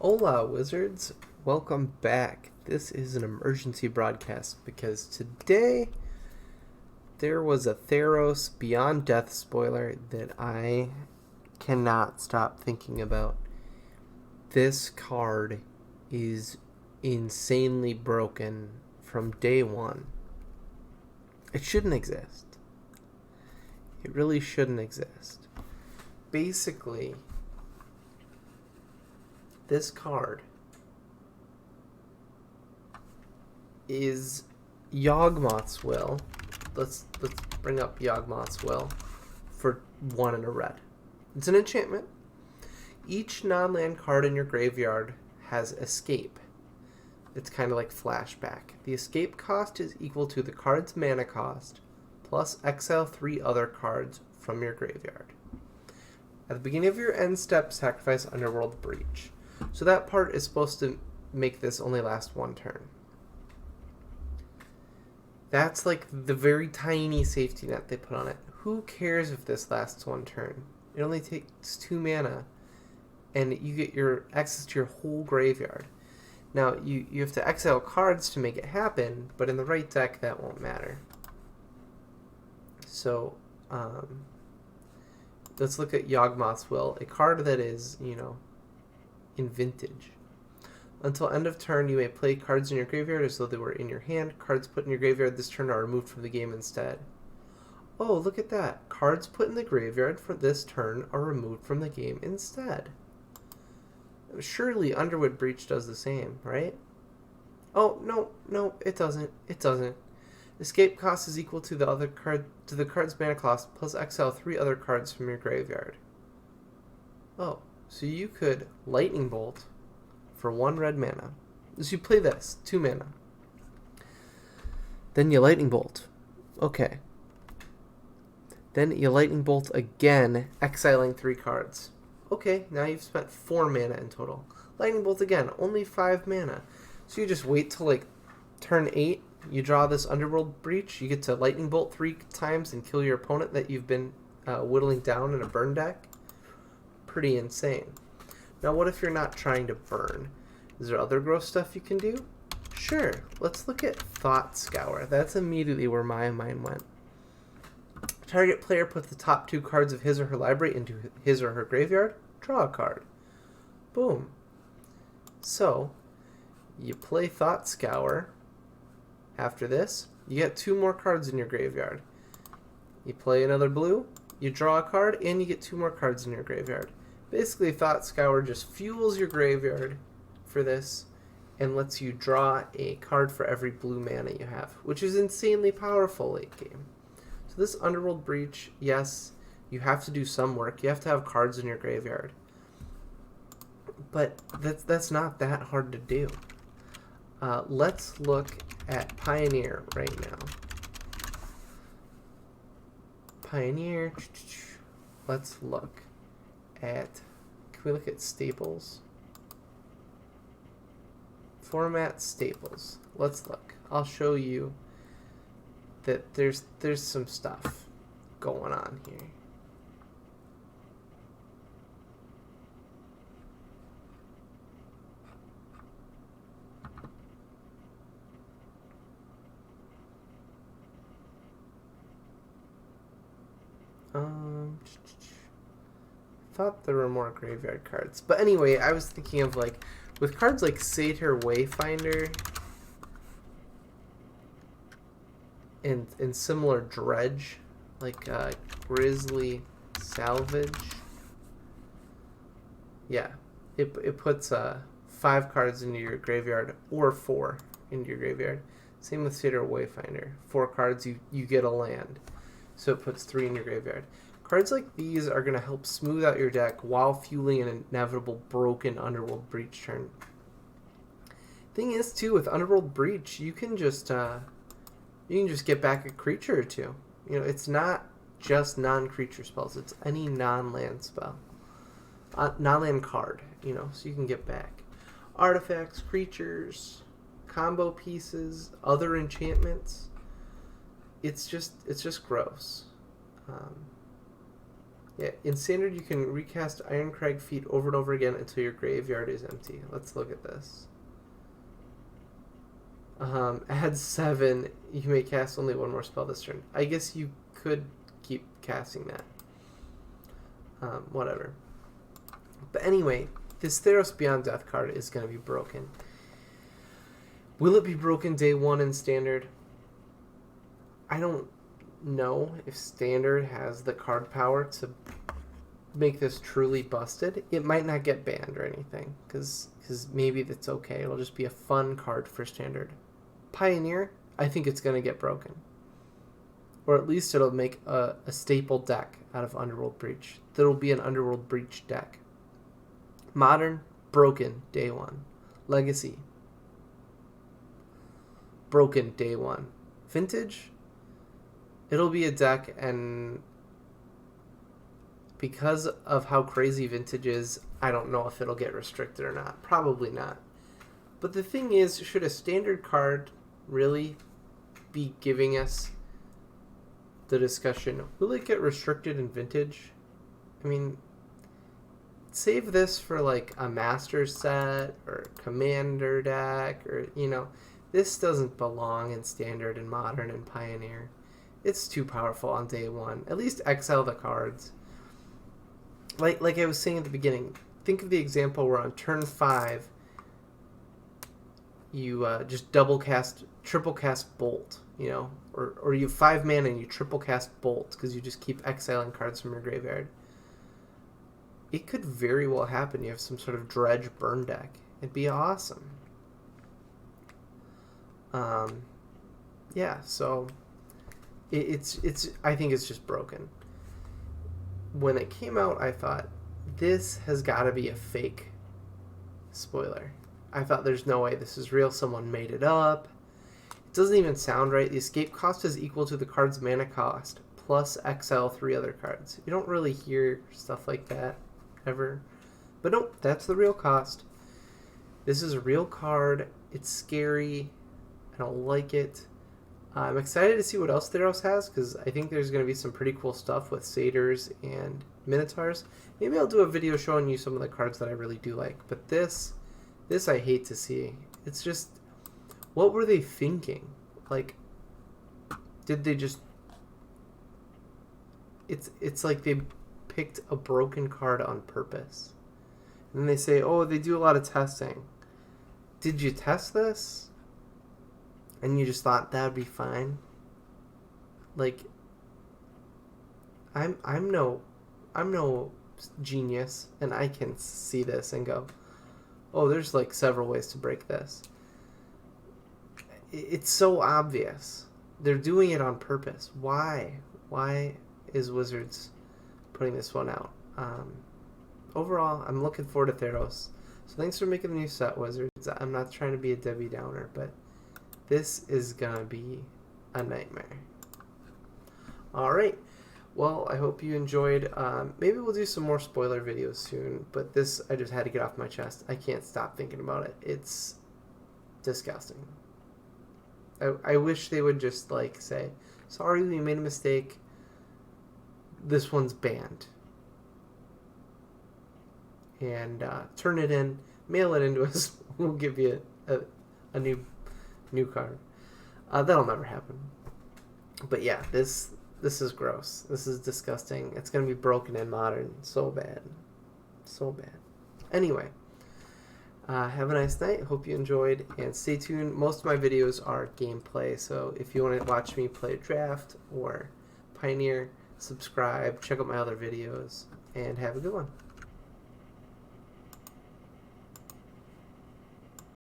Hola, wizards. Welcome back. This is an emergency broadcast because today there was a Theros Beyond Death spoiler that I cannot stop thinking about. This card is insanely broken from day one. It shouldn't exist. It really shouldn't exist. Basically, this card is Yawgmoth's Will. Let's bring up Yawgmoth's Will for 1 and a red. It's an enchantment. Each non-land card in your graveyard has escape. It's kind of like flashback. The escape cost is equal to the card's mana cost plus exile 3 other cards from your graveyard. At the beginning of your end step, sacrifice Underworld Breach. So that part is supposed to make this only last 1 turn. That's like the very tiny safety net they put on it. Who cares if this lasts 1 turn? It only takes 2 mana, and you get your access to your whole graveyard. Now, you have to exile cards to make it happen, but in the right deck, that won't matter. So, let's look at Yawgmoth's Will, a card that is, in vintage. Until end of turn, you may play cards in your graveyard as though they were in your hand. Cards put in your graveyard this turn are removed from the game instead. Oh, look at that. Cards put in the graveyard for this turn are removed from the game instead. Surely Underwood Breach does the same, right? Oh, no, it doesn't. It doesn't. Escape cost is equal to the card's mana cost plus exile 3 other cards from your graveyard. Oh, so you could Lightning Bolt for 1 red mana. So you play this, 2 mana. Then you Lightning Bolt. Okay. Then you Lightning Bolt again, exiling 3 cards. Okay, now you've spent 4 mana in total. Lightning Bolt again, only 5 mana. So you just wait till turn 8, you draw this Underworld Breach, you get to Lightning Bolt 3 times and kill your opponent that you've been whittling down in a burn deck. Pretty insane. Now what if you're not trying to burn? Is there other gross stuff you can do? Sure, let's look at Thought Scour. That's immediately where my mind went. Target player puts the top 2 cards of his or her library into his or her graveyard. Draw a card. Boom. So, you play Thought Scour. After this, you get 2 more cards in your graveyard. You play another blue, you draw a card, and you get 2 more cards in your graveyard. Basically, Thought Scour just fuels your graveyard for this and lets you draw a card for every blue mana you have, which is insanely powerful late game. So this Underworld Breach, yes, you have to do some work. You have to have cards in your graveyard. But that's not that hard to do. Let's look at Pioneer right now. Pioneer, let's look at, can we look at staples? Format staples. Let's look. I'll show you that there's some stuff going on here. Thought there were more graveyard cards. But anyway, I was thinking of with cards like Satyr Wayfinder and similar Dredge, like Grizzly Salvage. Yeah, it puts 5 cards into your graveyard or 4 into your graveyard. Same with Satyr Wayfinder. 4 cards, you get a land. So it puts 3 in your graveyard. Cards like these are going to help smooth out your deck while fueling an inevitable broken Underworld Breach turn. Thing is, too, with Underworld Breach, you can just get back a creature or 2. It's not just non-creature spells. It's any non-land spell. Non-land card, so you can get back artifacts, creatures, combo pieces, other enchantments. It's just gross. Yeah, in Standard you can recast Ironcrag Feet over and over again until your graveyard is empty. Let's look at this. Add 7, you may cast only one more spell this turn. I guess you could keep casting that. Whatever. But anyway, this Theros Beyond Death card is going to be broken. Will it be broken day 1 in Standard? I don't know if Standard has the card power to make this truly busted. It might not get banned or anything, because maybe that's okay. It'll just be a fun card for Standard. Pioneer, I think it's going to get broken. Or at least it'll make a staple deck out of Underworld Breach. There'll be an Underworld Breach deck. Modern, broken, day 1. Legacy, broken, day 1. Vintage, it'll be a deck, and because of how crazy Vintage is, I don't know if it'll get restricted or not. Probably not. But the thing is, should a Standard card really be giving us the discussion, will it get restricted in Vintage? I mean, save this for like a Master set or Commander deck, or, you know, this doesn't belong in Standard and Modern and Pioneer. It's too powerful on day 1. At least exile the cards. Like I was saying at the beginning, think of the example where on turn 5, you just triple cast Bolt, you know, or you have 5 mana and you triple cast Bolt because you just keep exiling cards from your graveyard. It could very well happen. You have some sort of dredge burn deck. It'd be awesome. Yeah, so it's I think it's just broken. When it came out, I thought, this has got to be a fake spoiler. I thought there's no way this is real. Someone made it up. It doesn't even sound right. The escape cost is equal to the card's mana cost plus exile 3 other cards. You don't really hear stuff like that ever. But nope, that's the real cost. This is a real card. It's scary. I don't like it. I'm excited to see what else Theros has, because I think there's going to be some pretty cool stuff with Satyrs and Minotaurs. Maybe I'll do a video showing you some of the cards that I really do like. But this I hate to see. It's just, what were they thinking? Like, did they just... It's like they picked a broken card on purpose. And then they say, oh, they do a lot of testing. Did you test this? And you just thought that would be fine? Like, I'm no genius, and I can see this and go, oh, there's like several ways to break this. It's so obvious. They're doing it on purpose. Why? Why is Wizards putting this one out? Overall, I'm looking forward to Theros. So thanks for making the new set, Wizards. I'm not trying to be a Debbie Downer, but this is gonna be a nightmare. Alright, well, I hope you enjoyed. Maybe we'll do some more spoiler videos soon, but this I just had to get off my chest. I can't stop thinking about it. It's disgusting. I wish they would just like say, sorry, we made a mistake. This one's banned. And turn it in, mail it into us. We'll give you a new card. That'll never happen. But yeah, this is gross. This is disgusting. It's gonna be broken in Modern. So bad. So bad. Anyway, have a nice night. Hope you enjoyed, and stay tuned. Most of my videos are gameplay, so if you want to watch me play Draft or Pioneer, subscribe, check out my other videos, and have a good one.